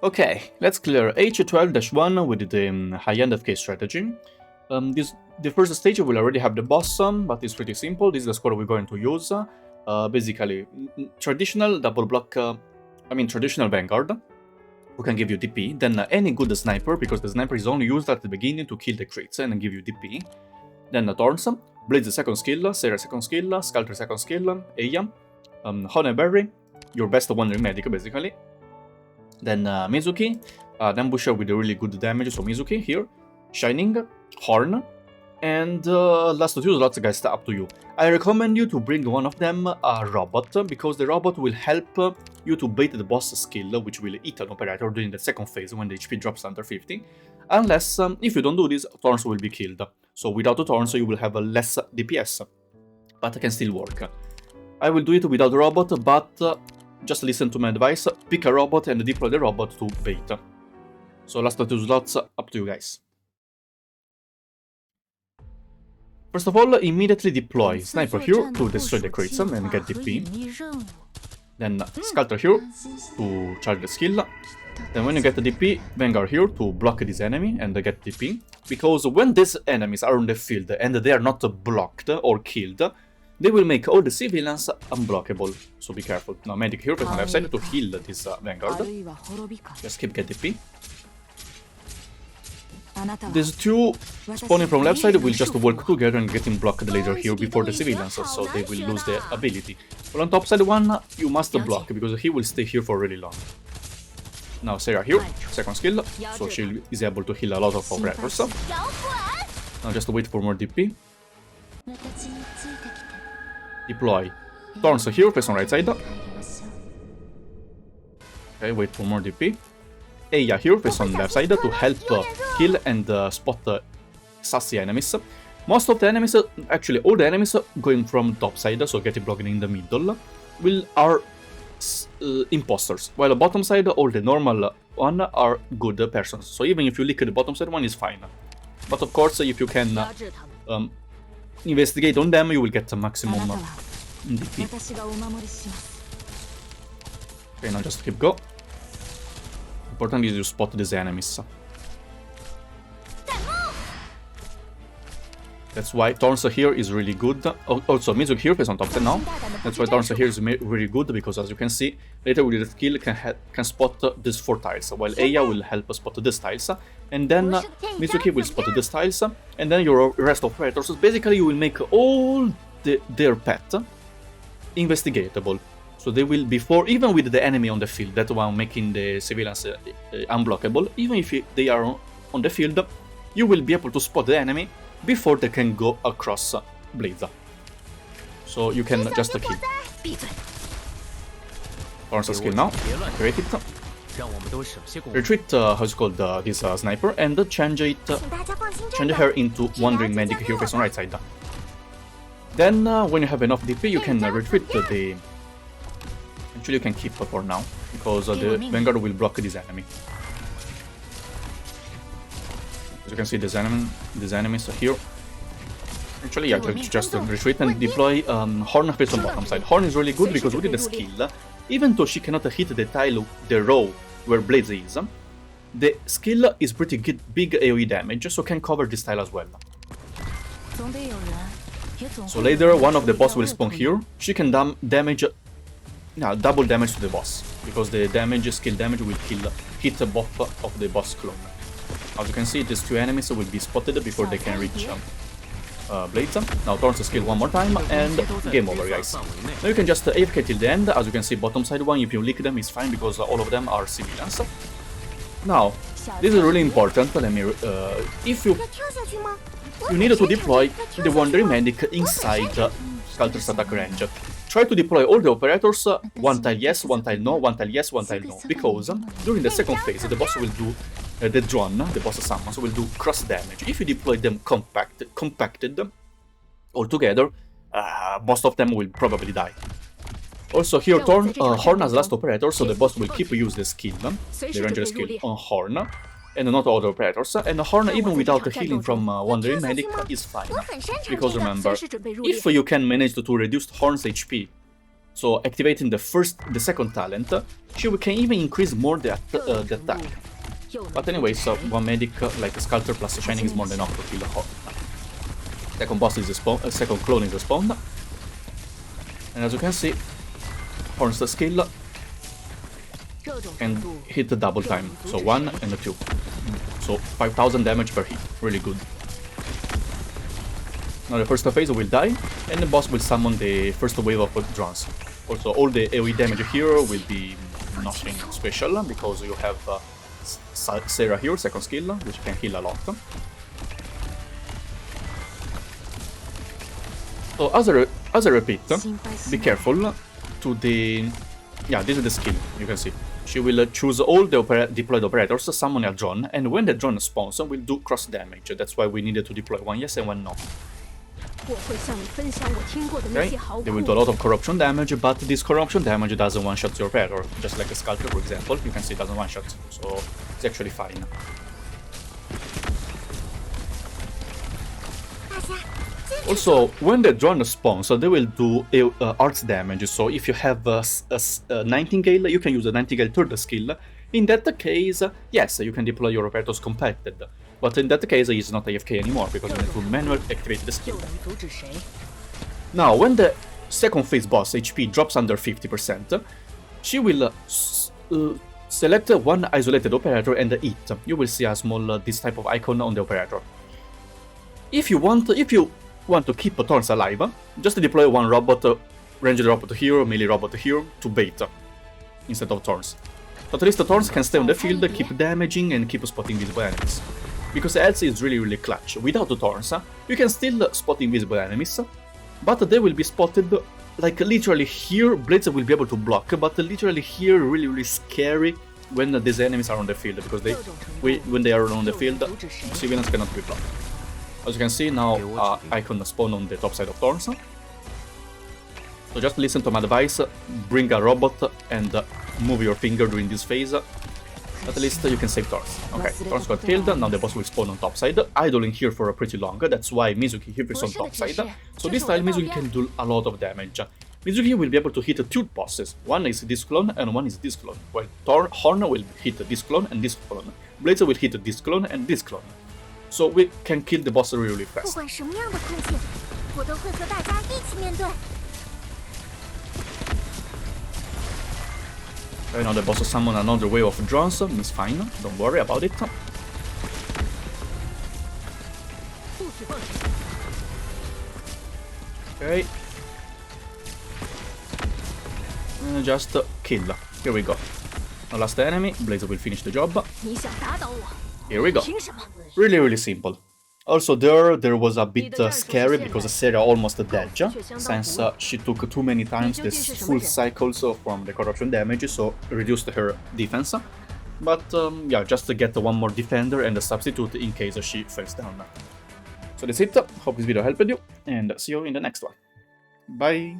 Okay, let's clear H12-1 with the high-end AFK strategy. The first stage will already have the boss, but it's pretty simple. This is the squad we're going to use. Basically, traditional double block, traditional Vanguard, who can give you DP. Then any good sniper, because the sniper is only used at the beginning to kill the crits and give you DP. Then Thorns, Blaze second skill, Sarah second skill, Sculptor second skill, Eya, Honeyberry, your best wandering medic basically. Then Mizuki, an ambusher with a really good damage, so Mizuki here, Shining, Horn, and last two slots, guys, up to you. I recommend you to bring one of them a robot, because the robot will help you to bait the boss skill, which will hit an operator during the second phase when the HP drops under 50, unless, if you don't do this, Thorns will be killed. So without the Thorns you will have a less DPS, but it can still work. I will do it without the robot, but just listen to my advice, pick a robot and deploy the robot to bait. So last two slots, up to you guys. First of all, immediately deploy Sniper here to destroy the crits and get DP. Then Sculptor here to charge the skill. Then when you get the DP, Vanguard here to block this enemy and get DP. Because when these enemies are on the field and they are not blocked or killed, they will make all the civilians unblockable. So be careful. Now Medic here on the left side to heal this Vanguard. Just keep get DP. These two spawning from left side will just work together and getting blocked later here before the civilians, so they will lose their ability. But on top side one, you must block, because he will stay here for really long. Now Sarah here, second skill, so she is able to heal a lot of operators. Now just wait for more DP. Deploy Thorns here, face on right side. Okay, wait for more DP. Eya here, face on left side, to help kill and spot sassy enemies. Most of the enemies, actually all the enemies going from top side, so getting blocked in the middle, are imposters, while the bottom side, all the normal one are good persons. So even if you lick the bottom side one is fine. But of course, if you can investigate on them, you will get the maximum DP. Okay, now just keep go. Important is you spot these enemies. That's why Thorns here is really good. Also, Mizuki here is on top 10 now. That's why Thorns here is really good, because as you can see, later with the skill can spot these 4 tiles, while Eya will help spot these tiles, and then Mizuki will spot these tiles, and then your rest of operators. Basically, you will make all their pet investigatable. So they will, before, even with the enemy on the field, that one making the civilians unblockable, even if they are on the field, you will be able to spot the enemy before they can go across Blaze. So you can just kill. Thorns skill now, activate it. Retreat, how's it called, this sniper, and change her into wandering medic here face on right side. Then when you have enough DP, you can retreat the... Actually, you can keep for now, because the Vanguard will block this enemy. As you can see, these enemies are here. Actually, yeah, just retreat and deploy Horn face on bottom side. Horn is really good because with the skill, even though she cannot hit the tile, the row where Blaze is, the skill is pretty good, big AoE damage, so can cover this tile as well. So later, one of the boss will spawn here. She can damage, double damage to the boss, because the skill damage will hit both of the boss clone. As you can see, these 2 enemies will be spotted before they can reach Blades. Now Thorns skill one more time, and game over, guys. Now you can just AFK till the end. As you can see, bottom side one, if you lick them, is fine, because all of them are civilians. Now, this is really important. Let me... if you need to deploy the Wandering Medic inside Sculptor's attack range. Try to deploy all the operators, one tile yes, one tile no, one tile yes, one tile no, because during the second phase the boss will do, the drone, the boss summons, will do cross damage. If you deploy them compacted all together, most of them will probably die. Also here Horn as last operator, so the boss will keep use the skill, the ranger skill on Horn, and not other operators, and Horn, even without healing from Wandering Medic, is fine. Because remember, if you can manage to reduce Horn's HP So activating the second talent, she can even increase more the attack. But anyway, so one medic like a Sculptor plus Shining is more than enough to kill Horn. Second boss is second clone is spawned. And as you can see, Horn's skill and hit the double time, so 1 and 2. So 5000 damage per hit, really good. Now the first phase will die, and the boss will summon the first wave of drones. Also, all the AoE damage here will be nothing special, because you have Sarah here, second skill, which can heal a lot. So as I repeat, be careful to the... Yeah, this is the skill, you can see. She will choose all the deployed operators, summon a drone, and when the drone spawns, will do cross damage. That's why we needed to deploy one yes and one no. Okay, they will do a lot of corruption damage, but this corruption damage doesn't one-shot your operator. Just like a Sculptor, for example, you can see it doesn't one-shot, so it's actually fine. Also, when the drone spawns, they will do arts damage, so if you have a Nightingale, you can use a Nightingale third skill. In that case, yes, you can deploy your operators compacted, but in that case it's not AFK anymore, because you need to manually activate the skill. Now, when the second phase boss HP drops under 50%, she will select one isolated operator and eat. You will see a small this type of icon on the operator. If you want to keep Thorns alive, just deploy one robot, ranged robot here, melee robot here, to bait instead of Thorns. So at least the Thorns can stay on the field, keep damaging, and keep spotting visible enemies. Because else is really clutch. Without the Thorns, you can still spot invisible enemies, but they will be spotted like literally here. Blades will be able to block, but literally here really scary when these enemies are on the field, because when they are on the field, civilians cannot be blocked. As you can see now, icon spawn on the top side of Thorns. So just listen to my advice, bring a robot and move your finger during this phase. At least you can save Thorns. Okay, Thorns got killed, now the boss will spawn on top side, idling here for a pretty long, that's why Mizuki here is on top side. So this time Mizuki can do a lot of damage. Mizuki will be able to hit two bosses, one is this clone and one is this clone, while Horn will hit this clone and this clone, Blades will hit this clone and this clone. So we can kill the boss really fast. Right now the boss summon another wave of drones, it's fine, don't worry about it. Okay. And just kill. Here we go. The last enemy, Blaze will finish the job. Here we go. Really simple. Also there was a bit scary because Sarah almost died, since she took too many times the full cycles from the corruption damage, so reduced her defense. But yeah, just to get one more defender and a substitute in case she falls down. So that's it, hope this video helped you, and see you in the next one. Bye!